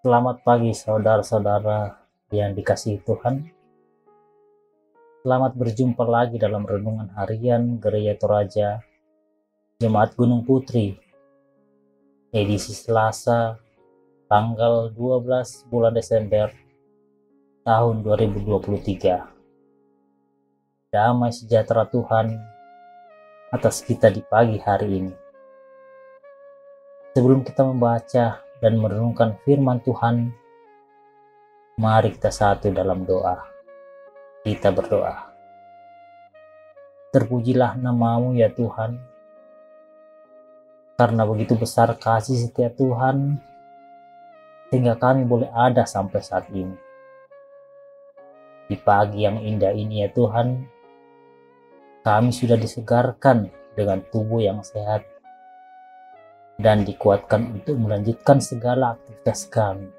Selamat pagi saudara-saudara yang dikasihi Tuhan. Selamat berjumpa lagi dalam renungan harian Gereja Toraja Jemaat Gunung Putri, edisi Selasa tanggal 12 bulan Desember tahun 2023. Damai sejahtera Tuhan atas kita di pagi hari ini. Sebelum kita membaca dan merenungkan firman Tuhan, mari kita satu dalam doa. Kita berdoa. Terpujilah nama-Mu ya Tuhan, karena begitu besar kasih setia Tuhan, sehingga kami boleh ada sampai saat ini. Di pagi yang indah ini ya Tuhan, kami sudah disegarkan dengan tubuh yang sehat, dan dikuatkan untuk melanjutkan segala aktivitas kami.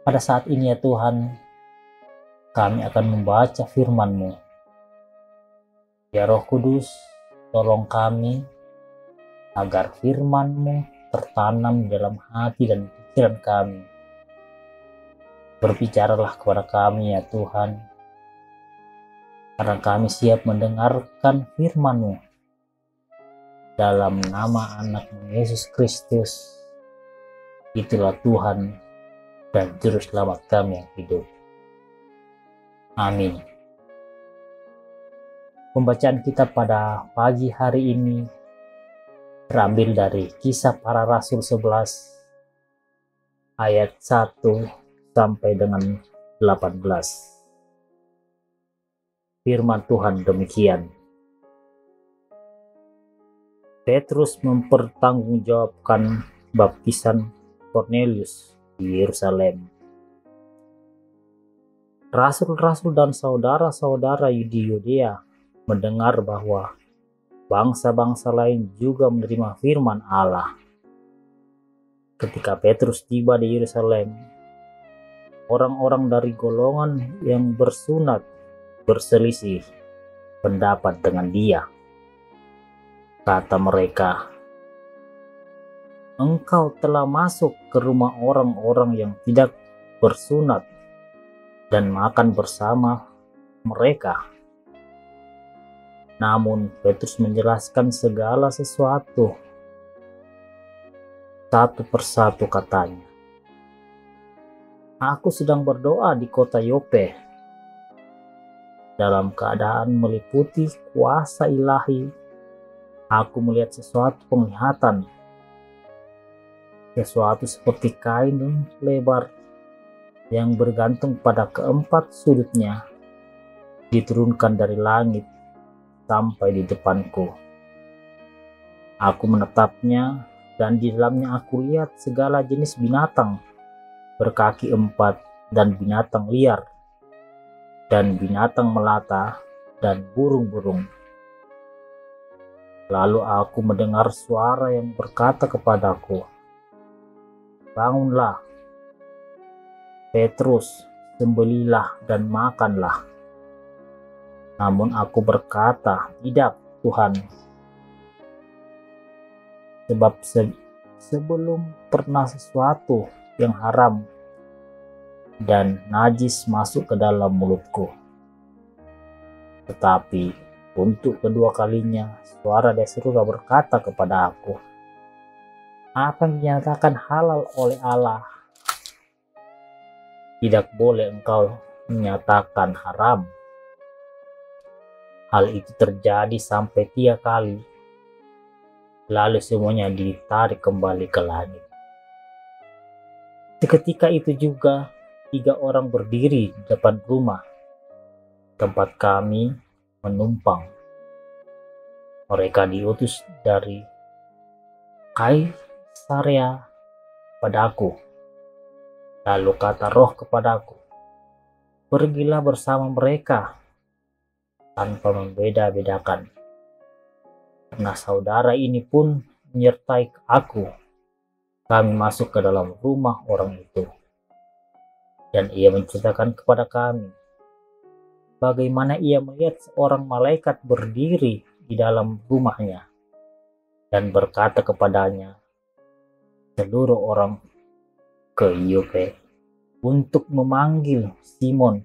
Pada saat ini ya Tuhan, kami akan membaca firman-Mu. Ya Roh Kudus, tolong kami agar firman-Mu tertanam di dalam hati dan pikiran kami. Berbicaralah kepada kami ya Tuhan, karena kami siap mendengarkan firman-Mu. Dalam nama anak-Mu Yesus Kristus, itulah Tuhan dan Juru Selamat kami yang hidup. Amin. Pembacaan kita pada pagi hari ini terambil dari Kisah Para Rasul 11 ayat 1 sampai dengan 18. Firman Tuhan demikian. Petrus mempertanggungjawabkan baptisan Kornelius di Yerusalem. Rasul-rasul dan saudara-saudara di Yudea mendengar bahwa bangsa-bangsa lain juga menerima firman Allah. Ketika Petrus tiba di Yerusalem, orang-orang dari golongan yang bersunat berselisih pendapat dengan dia. Kata mereka, "Engkau telah masuk ke rumah orang-orang yang tidak bersunat dan makan bersama mereka." Namun Petrus menjelaskan segala sesuatu. Satu persatu katanya, "Aku sedang berdoa di kota Yope. Dalam keadaan meliputi kuasa ilahi, aku melihat sesuatu penglihatan, sesuatu seperti kain lebar yang bergantung pada keempat sudutnya, diturunkan dari langit sampai di depanku. Aku menatapnya, dan di dalamnya aku lihat segala jenis binatang berkaki empat dan binatang liar, dan binatang melata, dan burung-burung. Lalu aku mendengar suara yang berkata kepadaku, 'Bangunlah, Petrus, sembelihlah dan makanlah.' Namun aku berkata, 'Tidak, Tuhan, sebab sebelum pernah sesuatu yang haram dan najis masuk ke dalam mulutku.' Tetapi untuk kedua kalinya suara dari surga berkata kepada aku, 'Apa yang dinyatakan halal oleh Allah, tidak boleh engkau menyatakan haram.' Hal itu terjadi sampai 3 kali, lalu semuanya ditarik kembali ke langit. Seketika itu juga 3 orang berdiri di depan rumah tempat kami menumpang. Mereka diutus dari Kaisarea padaku. Lalu kata Roh kepadaku, 'Pergilah bersama mereka tanpa membeda-bedakan, karena saudara ini pun menyertai aku.' Kami masuk ke dalam rumah orang itu, dan ia menceritakan kepada kami bagaimana ia melihat seorang malaikat berdiri di dalam rumahnya dan berkata kepadanya, 'Seluruh orang ke Yope untuk memanggil Simon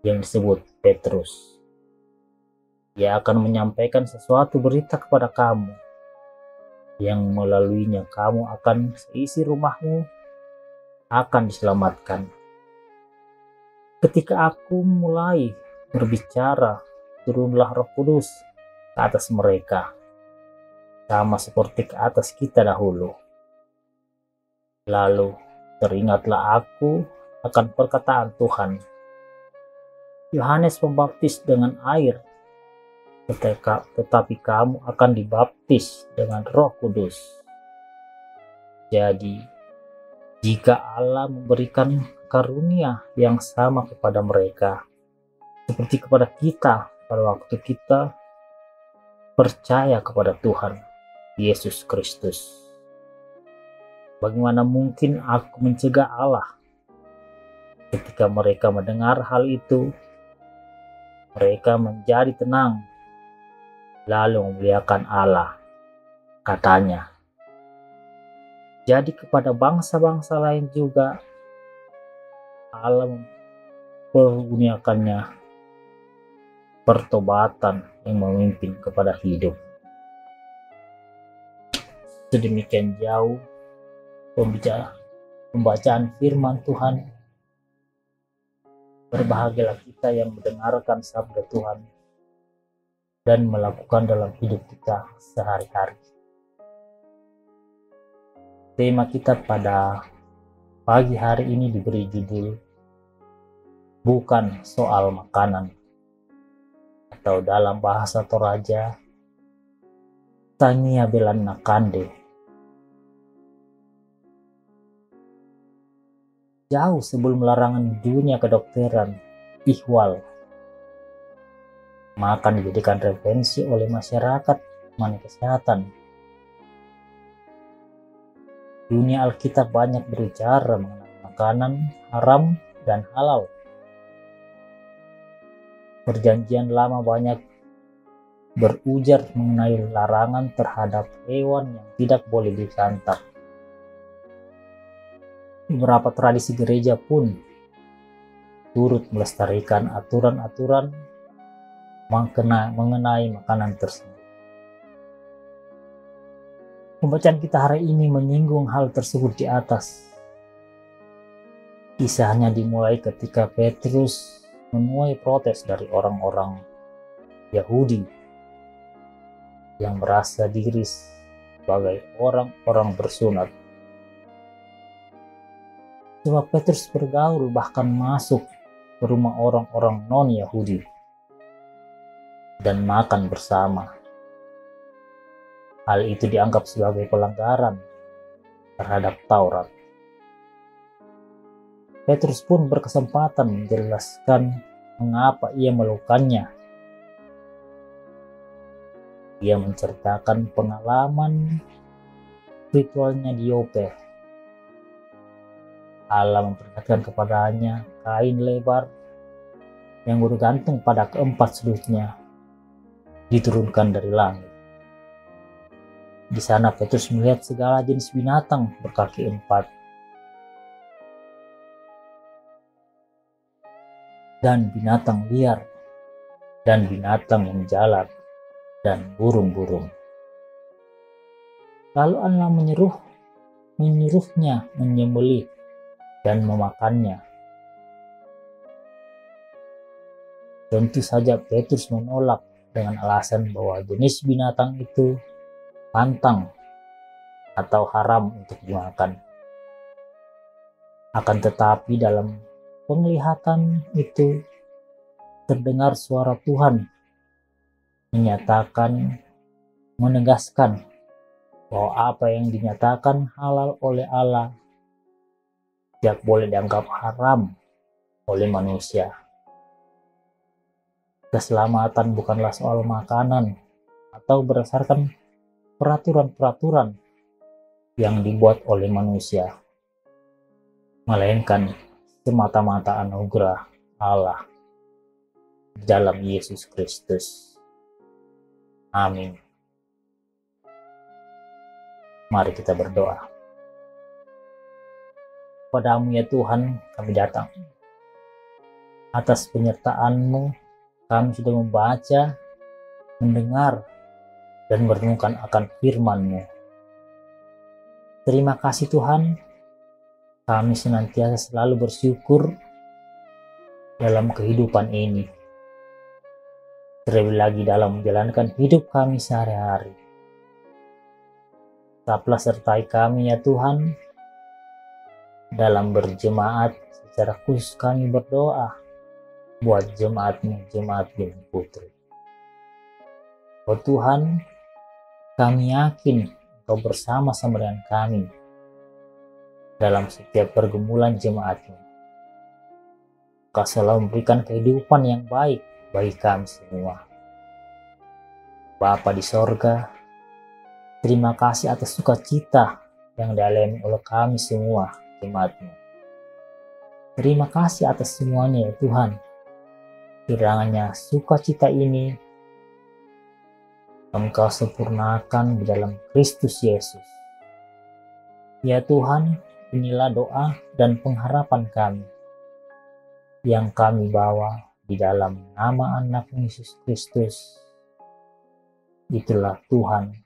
yang disebut Petrus. Ia akan menyampaikan sesuatu berita kepada kamu, yang melaluinya kamu akan seisi rumahmu akan diselamatkan. Ketika aku mulai berbicara, turunlah Roh Kudus ke atas mereka, sama seperti ke atas kita dahulu. Lalu teringatlah aku akan perkataan Tuhan. Yohanes membaptis dengan air, tetapi kamu akan dibaptis dengan Roh Kudus. Jadi, jika Allah memberikan karunia yang sama kepada mereka, seperti kepada kita pada waktu kita percaya kepada Tuhan Yesus Kristus, bagaimana mungkin aku mencegah Allah? Ketika mereka mendengar hal itu, mereka menjadi tenang, lalu memuliakan Allah. Katanya, jadi kepada bangsa-bangsa lain juga Allah mempergunakannya pertobatan yang memimpin kepada hidup. Sedemikian jauh pembacaan firman Tuhan. Berbahagialah kita yang mendengarkan sabda Tuhan dan melakukan dalam hidup kita sehari-hari. Tema kita pada pagi hari ini diberi judul bukan soal makanan, atau dalam bahasa Toraja Tania Belan Nakande. Jauh sebelum larangan dunia kedokteran, ihwal, makan dijadikan referensi oleh masyarakat mengenai kesehatan. Dunia Alkitab banyak berbicara mengenai makanan haram dan halal. Perjanjian Lama banyak berujar mengenai larangan terhadap hewan yang tidak boleh disantap. Beberapa tradisi gereja pun turut melestarikan aturan-aturan mengenai makanan tersebut. Pembacaan kita hari ini menyinggung hal tersebut di atas. Kisahnya dimulai ketika Petrus menuai protes dari orang-orang Yahudi yang merasa diri sebagai orang-orang bersunat. Sebab Petrus bergaul bahkan masuk ke rumah orang-orang non-Yahudi dan makan bersama. Hal itu dianggap sebagai pelanggaran terhadap Taurat. Petrus pun berkesempatan menjelaskan mengapa ia melakukannya. Ia menceritakan pengalaman ritualnya di Yope. Allah memperlihatkan kepadanya kain lebar yang bergantung pada keempat sudutnya diturunkan dari langit. Di sana Petrus melihat segala jenis binatang berkaki empat dan binatang liar dan binatang yang jalan dan burung-burung. Lalu Allah menyuruhnya menyembelih dan memakannya. Tentu saja Petrus menolak dengan alasan bahwa jenis binatang itu pantang atau haram untuk dimakan. Akan tetapi dalam penglihatan itu terdengar suara Tuhan menegaskan bahwa apa yang dinyatakan halal oleh Allah tidak boleh dianggap haram oleh manusia. Keselamatan bukanlah soal makanan atau berdasarkan peraturan-peraturan yang dibuat oleh manusia, melainkan semata-mata anugerah Allah dalam Yesus Kristus. Amin. Mari kita berdoa. Padamu ya Tuhan kami datang. Atas penyertaan-Mu kami sudah membaca, mendengar, dan merenungkan akan firman-Mu. Terima kasih Tuhan, kami senantiasa selalu bersyukur dalam kehidupan ini. Terlebih lagi dalam menjalankan hidup kami sehari-hari. Tetaplah sertai kami ya Tuhan, dalam berjemaat secara khusus kami berdoa buat jemaat-Mu, jemaat Bina Putri. Oh Tuhan, kami yakin Engkau bersama-sama dengan kami dalam setiap pergumulan jemaat-Mu. Engkau selalu memberikan kehidupan yang baik bagi kami semua. Bapa di sorga, terima kasih atas sukacita yang dialami oleh kami semua jemaat-Mu. Terima kasih atas semuanya ya Tuhan. Kiranya sukacita ini Engkau sempurnakan di dalam Kristus Yesus. Ya Tuhan, inilah doa dan pengharapan kami yang kami bawa di dalam nama anak Yesus Kristus. Itulah Tuhan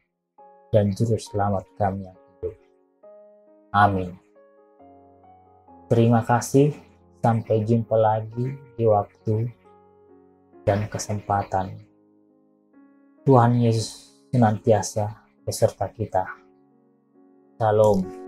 dan Juru Selamat kami yang hidup. Amin. Terima kasih. Sampai jumpa lagi di waktu dan kesempatan. Tuhan Yesus senantiasa beserta kita. Shalom.